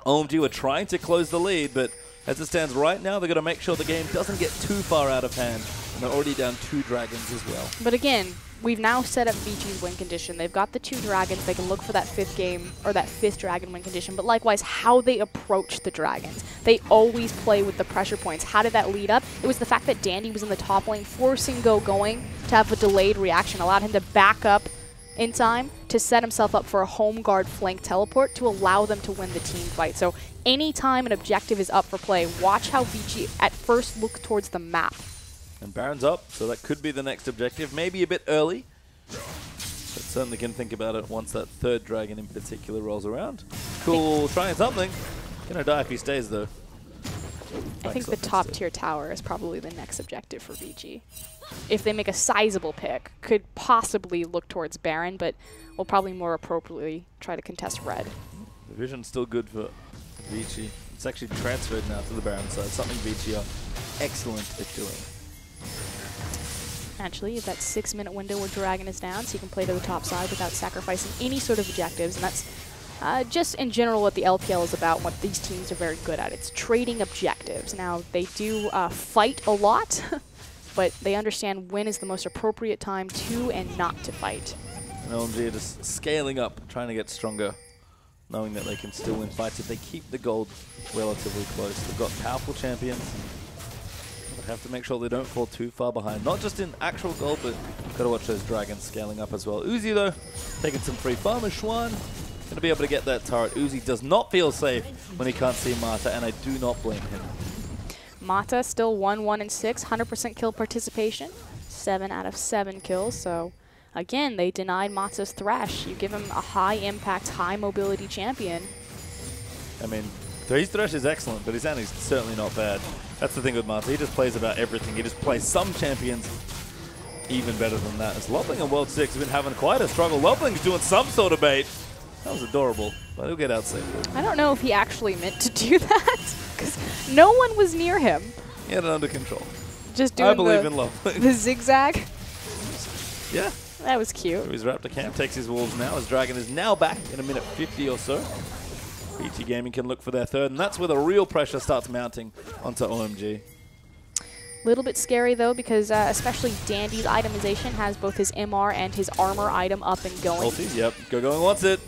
[SPEAKER 2] OMG were trying to close the lead, but as it stands right now, they're going to make sure the game doesn't get too far out of hand. And they're already down 2 dragons as well.
[SPEAKER 1] But again, we've now set up Vici's win condition. They've got the 2 dragons. They can look for that 5th game, or that 5th dragon win condition. But likewise, how they approach the dragons. They always play with the pressure points. How did that lead up? It was the fact that Dandy was in the top lane, forcing Gogoing to have a delayed reaction, allowed him to back up in time to set himself up for a home guard flank teleport to allow them to win the team fight. So anytime an objective is up for play, watch how Vici at first look towards the map.
[SPEAKER 2] And Baron's up, so that could be the next objective. Maybe a bit early, but certainly can think about it once that third dragon in particular rolls around. Cool, trying something. Gonna die if he stays though.
[SPEAKER 1] I think the top tier tower is probably the next objective for Vici. If they make a sizable pick, could possibly look towards Baron, but will probably more appropriately try to contest red.
[SPEAKER 2] The vision's still good for Vici. It's actually transferred now to the Baron side, something Vici are excellent at doing.
[SPEAKER 1] Actually, you have that 6-minute window where Dragon is down, so you can play to the top side without sacrificing any sort of objectives, and that's just in general what the LPL is about, what these teams are very good at. It's trading objectives. Now, they do fight a lot, but they understand when is the most appropriate time to and not to fight.
[SPEAKER 2] And OMG are just scaling up, trying to get stronger, knowing that they can still win fights if they keep the gold relatively close. They've got powerful champions. But have to make sure they don't fall too far behind. Not just in actual gold, but got to watch those dragons scaling up as well. Uzi, though, taking some free farm as Xuan. Going to be able to get that turret. Uzi does not feel safe when he can't see Mata, and I do not blame him.
[SPEAKER 1] Mata still 1-1-6, 100% kill participation, 7 out of 7 kills. So again, they denied Mata's Thresh. You give him a high impact, high mobility champion.
[SPEAKER 2] I mean, his Thresh is excellent, but his Annie's certainly not bad. That's the thing with Mata. He just plays about everything. He just plays some champions even better than that. As Loveling and World 6 have been having quite a struggle. Loveling's doing some sort of bait. That was adorable, but he'll get out safely.
[SPEAKER 1] I don't know if he actually meant to do that, because no one was near him.
[SPEAKER 2] He had it under control.
[SPEAKER 1] Just doing
[SPEAKER 2] I believe in Loveling.
[SPEAKER 1] The zigzag.
[SPEAKER 2] Yeah.
[SPEAKER 1] That was cute.
[SPEAKER 2] So he's Raptor camp, takes his wolves now. His dragon is now back in a minute 50 or so. Vici Gaming can look for their third, and that's where the real pressure starts mounting onto OMG.
[SPEAKER 1] A little bit scary, though, because especially Dandy's itemization has both his MR and his armor item up and going.
[SPEAKER 2] Ulti, yep. Gogoing wants it.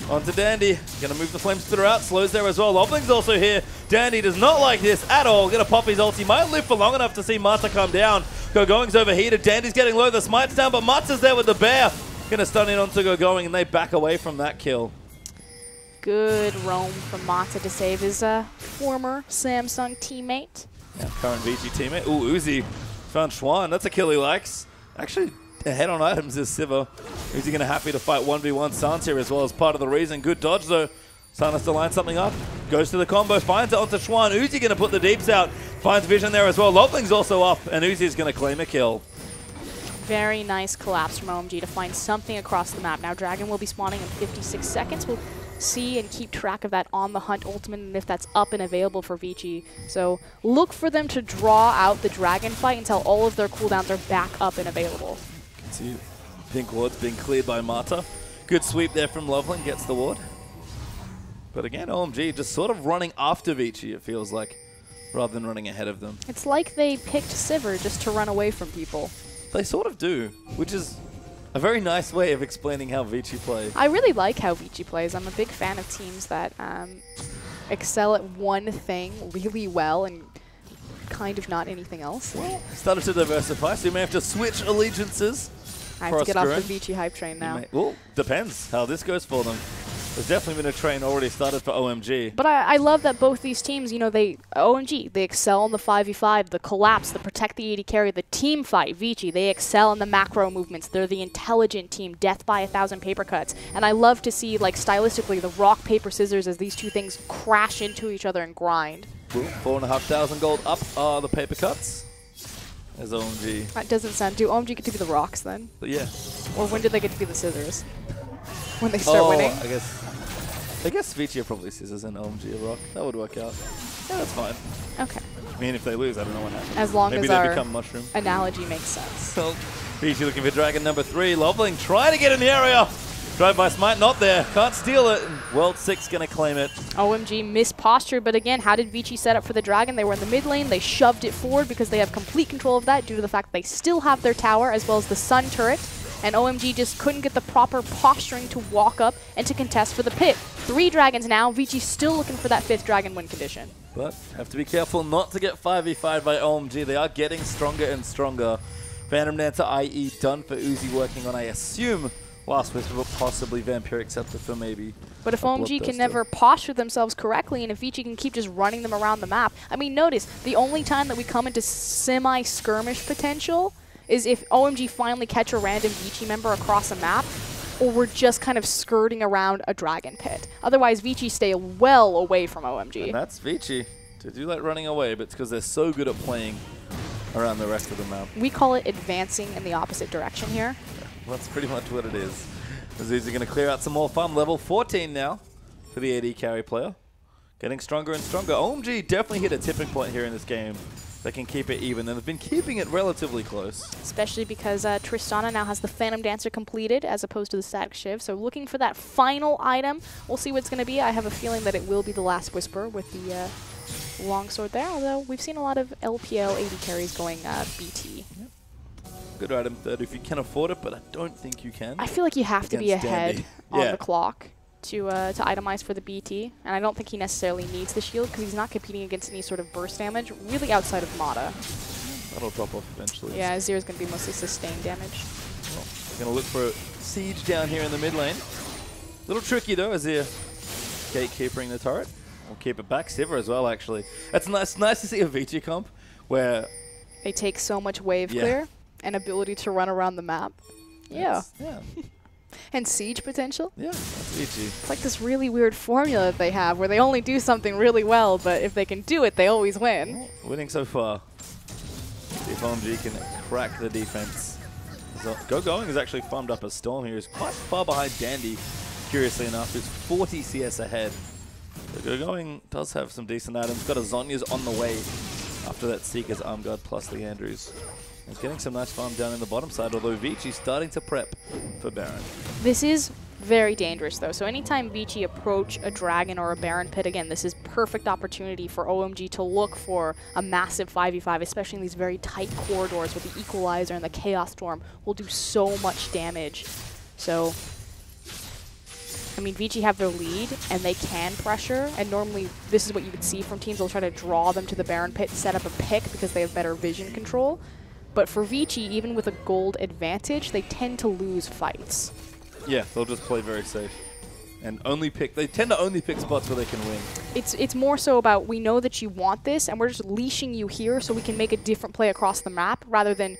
[SPEAKER 2] Onto Dandy. Gonna move the Flame Splitter out. Slows there as well. Loveling's also here. Dandy does not like this at all. Gonna pop his ulti. Might live for long enough to see Mata come down. Gogoing's overheated. Dandy's getting low. The smite's down, but Mata's there with the bear. Gonna stun in onto Gogoing, and they back away from that kill.
[SPEAKER 1] Good roam from Mata to save his former Samsung teammate.
[SPEAKER 2] Yeah, current Vici teammate. Ooh, Uzi found Xuan. That's a kill he likes. Actually, ahead on items is Sivir. Uzi going to happy to fight 1v1 Sans here as well as part of the reason. Good dodge though. Sans has to line something up. Goes to the combo, finds it onto Xuan. Uzi going to put the deeps out. Finds vision there as well. Loveling's also up, and Uzi's going to claim a kill.
[SPEAKER 1] Very nice collapse from OMG to find something across the map. Now Dragon will be spawning in 56 seconds. We'll see and keep track of that on the hunt ultimate and if that's up and available for Vici. So look for them to draw out the Dragon fight until all of their cooldowns are back up and available.
[SPEAKER 2] You can see Pink Ward's being cleared by Mata. Good sweep there from Loveling, gets the ward. But again, OMG just sort of running after Vici, it feels like, rather than running ahead of them.
[SPEAKER 1] It's like they picked Sivir just to run away from people.
[SPEAKER 2] They sort of do, which is a very nice way of explaining how Vici plays.
[SPEAKER 1] I really like how Vici plays. I'm a big fan of teams that excel at one thing really well and kind of not anything else.
[SPEAKER 2] Well, started to diversify, so you may have to switch allegiances.
[SPEAKER 1] I have to get off the Vici hype train now.
[SPEAKER 2] Well, depends how this goes for them. There's definitely been a train already started for OMG.
[SPEAKER 1] But I love that both these teams, you know, OMG, they excel in the 5v5, the collapse, the protect the AD carry, the team fight. Vici, they excel in the macro movements. They're the intelligent team, death by 1,000 paper cuts. And I love to see, like, stylistically, the rock, paper, scissors as these two things crash into each other and grind.
[SPEAKER 2] Well, 4,500 gold up are the paper cuts. There's OMG.
[SPEAKER 1] That doesn't sound... Do OMG get to be the rocks then?
[SPEAKER 2] But yeah.
[SPEAKER 1] Or when did they get to be the scissors? When they start winning?
[SPEAKER 2] I guess Vici are probably scissors and OMG a rock. That would work out. Yeah, that's fine.
[SPEAKER 1] Okay.
[SPEAKER 2] I mean, if they lose, I don't know what happens.
[SPEAKER 1] As long
[SPEAKER 2] Maybe
[SPEAKER 1] as
[SPEAKER 2] they become mushroom.
[SPEAKER 1] Analogy makes sense.
[SPEAKER 2] So, Vici looking for dragon number 3. Loveling trying to get in the area. Drive by smite, not there. Can't steal it. World 6 going to claim it.
[SPEAKER 1] OMG missed posture, but again, how did Vici set up for the dragon? They were in the mid lane. They shoved it forward because they have complete control of that due to the fact that they still have their tower as well as the sun turret. And OMG just couldn't get the proper posturing to walk up and to contest for the pit. 3 dragons now. Vici still looking for that 5th dragon win condition.
[SPEAKER 2] But have to be careful not to get 5v5 by OMG. They are getting stronger and stronger. Phantom Dancer, i.e. done for Uzi, working on, I assume, Last Whisper, but possibly Vampiric Scepter for maybe.
[SPEAKER 1] But if OMG can never posture themselves correctly, and if Vici can keep just running them around the map, I mean, notice, the only time that we come into semi-skirmish potential is if OMG finally catch a random Vici member across a map, or we're just kind of skirting around a dragon pit. Otherwise, Vici stay well away from OMG.
[SPEAKER 2] And that's Vici. To do that running away, but it's because they're so good at playing around the rest of the map.
[SPEAKER 1] We call it advancing in the opposite direction here.
[SPEAKER 2] Yeah, well, that's pretty much what it is. Azir going to clear out some more farm. Level 14 now for the AD carry player. Getting stronger and stronger. OMG definitely hit a tipping point here in this game. They can keep it even, and they've been keeping it relatively close.
[SPEAKER 1] Especially because Tristana now has the Phantom Dancer completed as opposed to the Static Shiv. So looking for that final item. We'll see what it's going to be. I have a feeling that it will be the Last Whisper with the longsword there, although we've seen a lot of LPL AD carries going BT. Yep.
[SPEAKER 2] Good item third if you can afford it, but I don't think you can.
[SPEAKER 1] I feel like you have to be ahead on the clock to itemize for the BT, and I don't think he necessarily needs the shield because he's not competing against any sort of burst damage, really outside of Mata.
[SPEAKER 2] That'll drop off eventually.
[SPEAKER 1] Yeah, Azir's going to be mostly sustained damage.
[SPEAKER 2] Well, going to look for a siege down here in the mid lane. Little tricky though, Azir gatekeeping the turret. We'll keep it back. Sivir as well, actually. It's nice to see a Vici comp where
[SPEAKER 1] they take so much wave clear and ability to run around the map. Yeah. And siege potential.
[SPEAKER 2] Yeah, that's Vici.
[SPEAKER 1] It's like this really weird formula that they have where they only do something really well, but if they can do it, they always win.
[SPEAKER 2] Well, winning so far. See if OMG can crack the defense. So Gogoing is actually farmed up a Storm here. He's quite far behind Dandy, curiously enough. He's 40 CS ahead. So Gogoing does have some decent items. Got a Zhonya's on the way after that Seeker's Arm Guard plus the Andrews. He's getting some nice farm down in the bottom side, although Vici's starting to prep for Baron.
[SPEAKER 1] This is very dangerous, though. So anytime Vici approach a Dragon or a Baron pit, again, this is perfect opportunity for OMG to look for a massive 5v5, especially in these very tight corridors where the Equalizer and the Chaos Storm will do so much damage. So, I mean, Vici have their lead, and they can pressure, and normally this is what you would see from teams. They'll try to draw them to the Baron pit, set up a pick because they have better vision control. But for Vici, even with a gold advantage, they tend to lose fights.
[SPEAKER 2] Yeah, they'll just play very safe. And they tend to only pick spots where they can win.
[SPEAKER 1] It's more so about, we know that you want this, and we're just leashing you here so we can make a different play across the map, rather than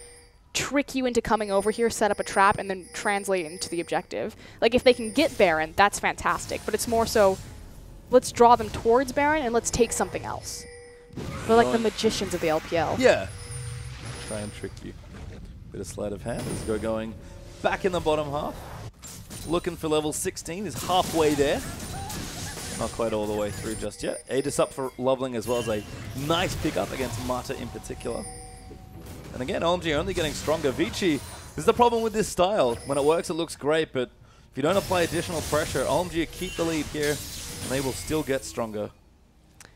[SPEAKER 1] trick you into coming over here, set up a trap, and then translate into the objective. Like, if they can get Baron, that's fantastic. But it's more so, let's draw them towards Baron, and let's take something else. They're like the magicians of the LPL.
[SPEAKER 2] Yeah. Try and trick you. Bit of sleight of hand as Gogoing back in the bottom half. Looking for level 16, is halfway there. Not quite all the way through just yet. Aegis up for Loveling as well as a nice pickup against Mata in particular. And again, OMG only getting stronger. Vici, this is the problem with this style. When it works, it looks great, but if you don't apply additional pressure, OMG keep the lead here, and they will still get stronger.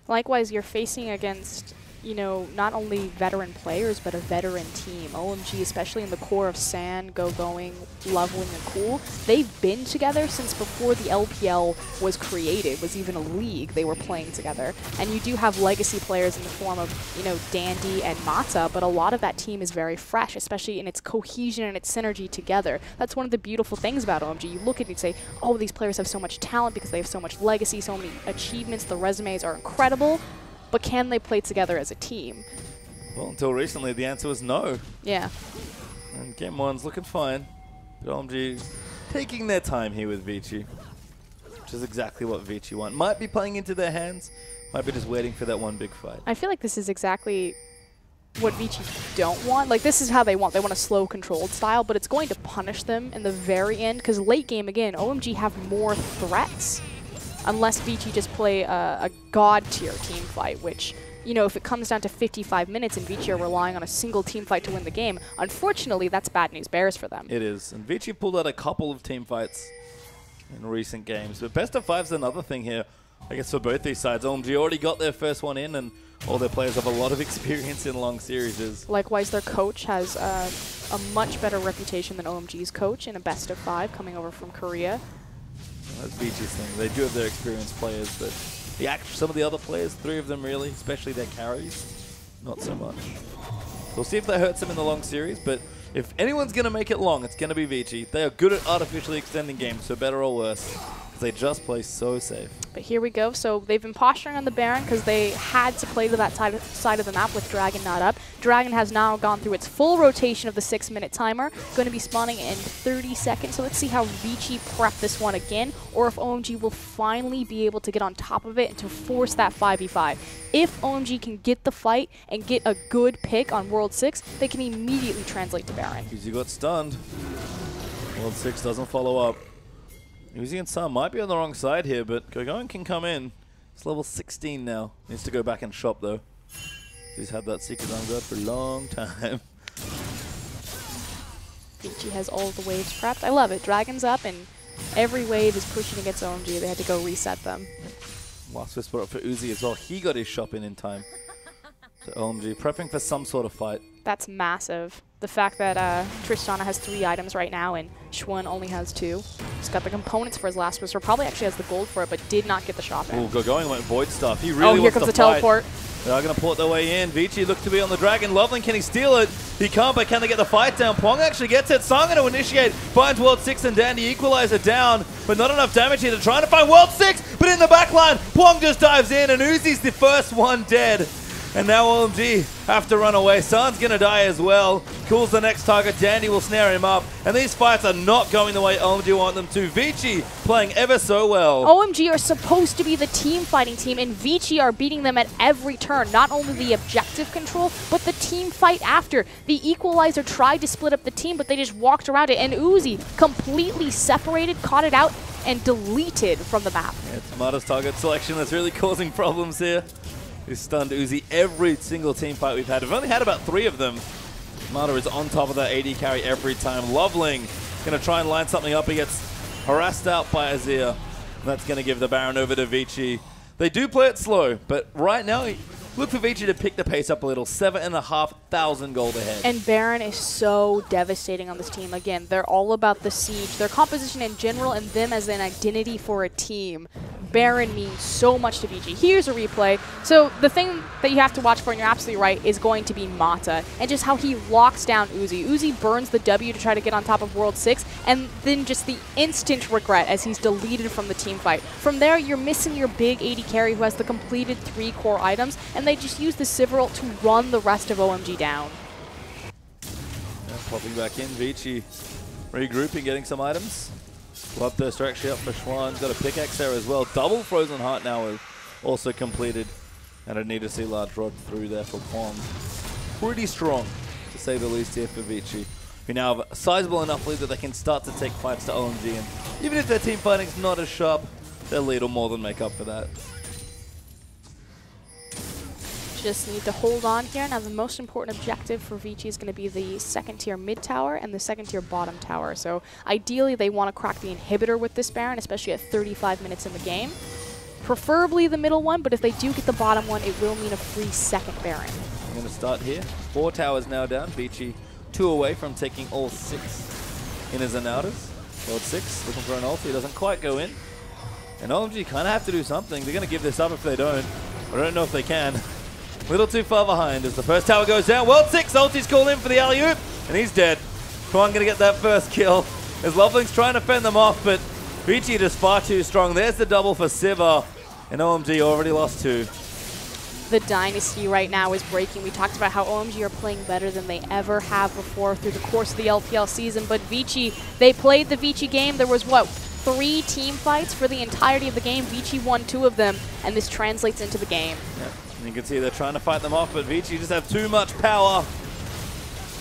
[SPEAKER 2] Likewise,
[SPEAKER 1] you're facing against, you know, not only veteran players, but a veteran team. OMG, especially in the core of San, Gogoing, Loveling, and Cool, they've been together since before the LPL was created, was even a league. They were playing together. And you do have legacy players in the form of, you know, Dandy and Mata, but a lot of that team is very fresh, especially in its cohesion and its synergy together. That's one of the beautiful things about OMG. You look at it and say, oh, these players have so much talent because they have so much legacy, so many achievements, the resumes are incredible. But can they play together as a team?
[SPEAKER 2] Well, until recently, the answer was no.
[SPEAKER 1] Yeah.
[SPEAKER 2] And game one's looking fine. But OMG taking their time here with Vici, which is exactly what Vici want. Might be playing into their hands, might be just waiting for that one big fight.
[SPEAKER 1] I feel like this is exactly what Vici don't want. Like, this is how they want. They want a slow, controlled style, but it's going to punish them in the very end, because late game, again, OMG have more threats. Unless Vici just play a god-tier team fight, which, you know, if it comes down to 55 minutes and Vici are relying on a single team fight to win the game, unfortunately, that's bad news bears for them.
[SPEAKER 2] It is. And Vici pulled out a couple of team fights in recent games. But best of five's another thing here, I guess, for both these sides. OMG already got their first one in, and all their players have a lot of experience in long series.
[SPEAKER 1] Likewise, their coach has a much better reputation than OMG's coach in a best of five, coming over from Korea.
[SPEAKER 2] That's Vici's thing. They do have their experienced players, but some of the other players, 3 of them really, especially their carries, not so much. We'll see if that hurts them in the long series, but If anyone's going to make it long, it's going to be Vici. They are good at artificially extending games, so better or worse, because they just play so safe.
[SPEAKER 1] But here we go. So they've been posturing on the Baron because they had to play to that side of the map with Dragon not up. Dragon has now gone through its full rotation of the 6-minute timer, going to be spawning in 30 seconds. So let's see how Vici prep this one again, or if OMG will finally be able to get on top of it and to force that 5v5. If OMG can get the fight and get a good pick on World 6, they can immediately translate to Baron.
[SPEAKER 2] Uzi got stunned. World 6 doesn't follow up. Uzi and Sam might be on the wrong side here, but Gogoing can come in. It's level 16 now. Needs to go back and shop, though. He's had that Secret Guard for a long time.
[SPEAKER 1] Vici has all the waves prepped. I love it. Dragon's up, and every wave is pushing against OMG. They had to go reset them.
[SPEAKER 2] Last whisper up for Uzi as well. He got his shop in time. So OMG prepping for some sort of fight.
[SPEAKER 1] That's massive. The fact that Tristana has 3 items right now and Xuan only has 2. He's got the components for his last whisper. Probably actually has the gold for it, but did not get the shop in.
[SPEAKER 2] Oh, Gogoing went void stuff. He really
[SPEAKER 1] here comes the teleport.
[SPEAKER 2] They are going to port their way in. Vici looked to be on the Dragon. Loveling, can he steal it? He can't, but can they get the fight down? Peng actually gets it. Sang going to initiate. Finds World 6 and Dandy Equalizer down, but not enough damage here to try to find World 6, but in the back line, Peng just dives in, and Uzi's the first one dead. And now OMG have to run away. San's going to die as well. Cools the next target. Dandy will snare him up. And these fights are not going the way OMG want them to. Vici playing ever so well.
[SPEAKER 1] OMG are supposed to be the team fighting team, and Vici are beating them at every turn. Not only the objective control, but the team fight after. The Equalizer tried to split up the team, but they just walked around it. And Uzi completely separated, caught it out, and deleted from the map.
[SPEAKER 2] Yeah, Tomato's target selection that's really causing problems here. He's stunned Uzi every single team fight we've had. We've only had about 3 of them. Mata is on top of that AD carry every time. Loveling going to try and line something up. He gets harassed out by Azir. And that's going to give the Baron over to Vici. They do play it slow, but right now, look for Vici to pick the pace up a little. 7,500 gold ahead.
[SPEAKER 1] And Baron is so devastating on this team. Again, they're all about the siege. Their composition in general and them as an identity for a team. Baron means so much to Vici. Here's a replay. So the thing that you have to watch for, and you're absolutely right, is going to be Mata. And just how he locks down Uzi. Uzi burns the W to try to get on top of World 6, and then just the instant regret as he's deleted from the team fight. From there, you're missing your big AD carry who has the completed 3 core items, and they just use the Sivir ult to run the rest of OMG down.
[SPEAKER 2] Yeah, popping back in, Vici regrouping, getting some items. Bloodthirst are actually up for Xuan. Got a pickaxe there as well. Double Frozen Heart now is also completed. And I need to see large rod through there for Peng. Pretty strong, to say the least here for Vici, who now have a sizable enough lead that they can start to take fights to OMG. And even if their team fighting's not as sharp, their lead will more than make up for that.
[SPEAKER 1] Just need to hold on here. Now the most important objective for Vici is going to be the 2nd tier mid tower and the 2nd tier bottom tower. So ideally they want to crack the inhibitor with this Baron, especially at 35 minutes in the game. Preferably the middle one, but if they do get the bottom one, it will mean a free 2nd Baron.
[SPEAKER 2] I'm going to start here. 4 towers now down. Vici 2 away from taking all 6 inners and outers. World 6 looking for an ulti. Doesn't quite go in. And OMG kind of have to do something. They're going to give this up if they don't. I don't know if they can. Little too far behind as the first tower goes down. World 6 ulti's called in for the alley-oop, and he's dead. Xuan gonna get that first kill as Loveling's trying to fend them off, but Vici just far too strong. There's the double for Sivir, and OMG already lost 2.
[SPEAKER 1] The dynasty right now is breaking. We talked about how OMG are playing better than they ever have before through the course of the LPL season, but Vici, they played the Vici game. There was, what, 3 team fights for the entirety of the game. Vici won 2 of them, and this translates into the game.
[SPEAKER 2] Yeah. You can see they're trying to fight them off, but Vici just have too much power.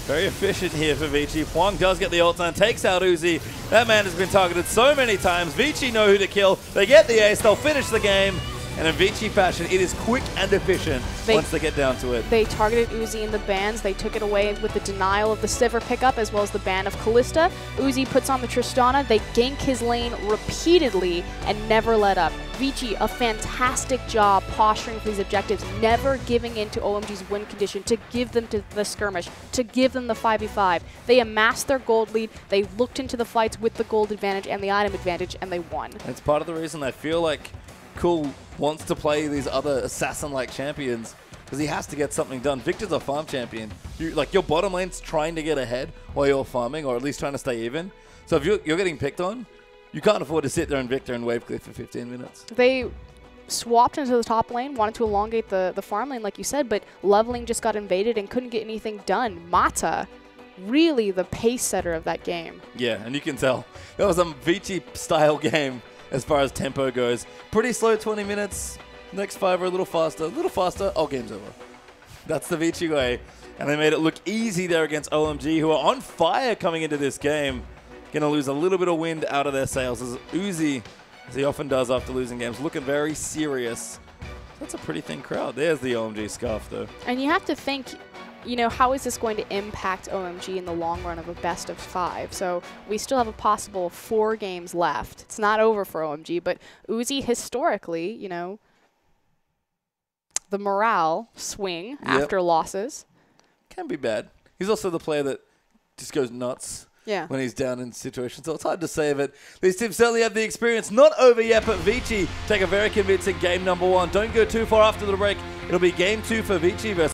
[SPEAKER 2] Very efficient here for Vici. Peng does get the ult and takes out Uzi. That man has been targeted so many times. Vici know who to kill. They get the ace. They'll finish the game. And in Vici fashion, it is quick and efficient once they get down to it.
[SPEAKER 1] They targeted Uzi in the bans. They took it away with the denial of the Sivir pickup as well as the ban of Kalista. Uzi puts on the Tristana. They gank his lane repeatedly and never let up. Vici, a fantastic job posturing for these objectives, never giving in to OMG's win condition, to give them to the skirmish, to give them the 5v5. They amassed their gold lead. They looked into the fights with the gold advantage and the item advantage, and they won.
[SPEAKER 2] It's part of the reason I feel like Cool wants to play these other assassin-like champions, because he has to get something done. Viktor's a farm champion. Your bottom lane's trying to get ahead while you're farming, or at least trying to stay even. So if you're getting picked on, you can't afford to sit there in Viktor and wave clear for 15 minutes.
[SPEAKER 1] They swapped into the top lane, wanted to elongate the farm lane, like you said, but Loveling just got invaded and couldn't get anything done. Mata, really the pace setter of that game.
[SPEAKER 2] Yeah, and you can tell. That was a Vici-style game as far as tempo goes. Pretty slow 20 minutes. Next 5 are a little faster. Oh, game's over. That's the Vici way. And they made it look easy there against OMG, who are on fire coming into this game. Going to lose a little bit of wind out of their sails as Uzi, as he often does after losing games, looking very serious. That's a pretty thin crowd. There's the OMG scarf, though.
[SPEAKER 1] And you have to think, you know, how is this going to impact OMG in the long run of a best of 5? So we still have a possible 4 games left. It's not over for OMG, but Uzi historically, you know, the morale swing after losses.
[SPEAKER 2] Can be bad. He's also the player that just goes nuts.
[SPEAKER 1] Yeah.
[SPEAKER 2] When he's down in situations. So it's hard to say, but these teams certainly have the experience. Not over yet, but Vici take a very convincing game number 1. Don't go too far after the break. It'll be game 2 for Vici versus